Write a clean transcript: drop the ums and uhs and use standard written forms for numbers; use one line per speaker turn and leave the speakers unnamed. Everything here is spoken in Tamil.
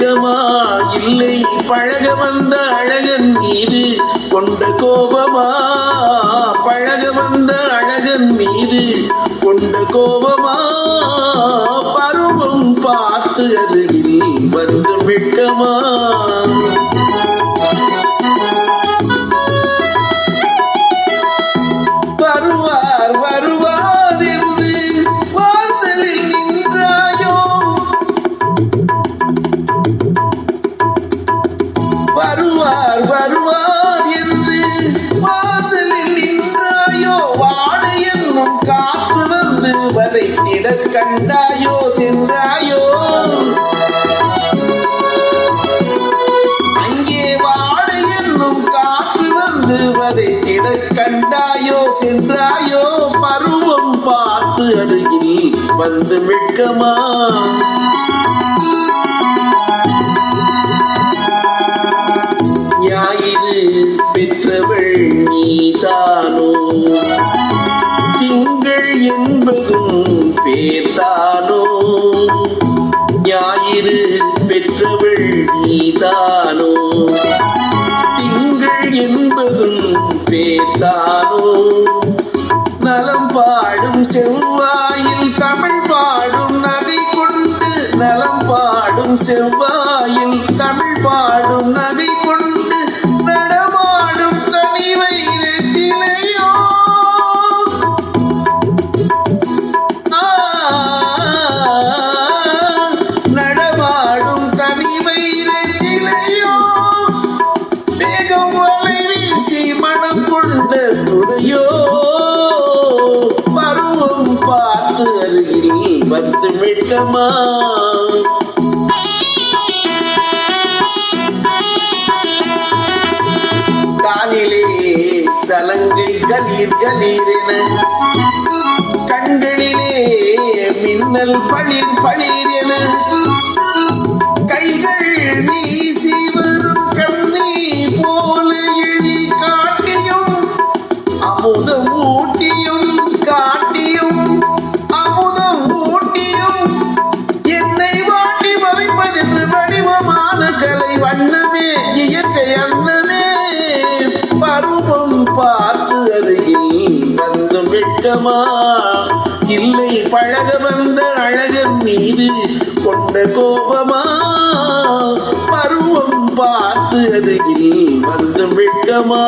வெட்கமா? இல்லை பழக வந்த அழகன் மீது கொண்ட கோபமா? பழக வந்த அழகன் மீது கொண்ட கோபமா? பருவம் பார்த்து அருகில் வந்து வெட்கமா? வருவார் வருவார் என்று வாசலில் நின்றாயோ? வருவார் வருவார் என்று வாசலில் நின்றாயோ? வாடு என்னும் காற்று வந்து வதைத்திட கண்டாயோ? சென்றாயோ? அங்கே வாடு என்னும் காற்று வந்து வதைத்திட கண்டாயோ? சென்றாயோ? பருவம் பார்த்து அருகில் வந்து வெட்கமா? ஞாயிறு பெற்றவள் நீதானோ? திங்கள் என்பதும் பேர்தானோ? ஞாயிறு பெற்றவள் நீதானோ? திங்கள் என்பதும் பேர்தானோ? நலம் பாடும் செவ்வாயில் தமிழ் பாடும் நதி கொண்டு, நலம் பாடும் செவ்வாயில் தமிழ் பாடும் நதி கொண்டு நடமாடும் தனி வைரத்தினையோ? நடமாடும் தனி வைரத்தினையோ? வேகம் வலை வீசி மனம் கொண்ட துணையோ? பருவம் பார்த்து அருகில் வந்து வெட்கமா? காலிலே சலங்கை கலீர் கலீரென, கண்களிலே மின்னல் பளிர் பளிர் என, கைகள் வீசி வரும் கண்ணி போல எழி காட்டியும் அமுதம் ஊட்டியும், காட்டியும் அமுதம் ஊட்டியும் என்னை வாட்டி மறைப்பதென்று வடிவமான கலை வண்ணமே, இயற்கை அன்னமே. பருவம் பார்த்து அருகில் வந்து வெட்கமா? இல்லை பழக வந்த அழகன் மீது கொண்ட கோபமா? பருவம் பார்த்து அருகில் வந்து வெட்கமா?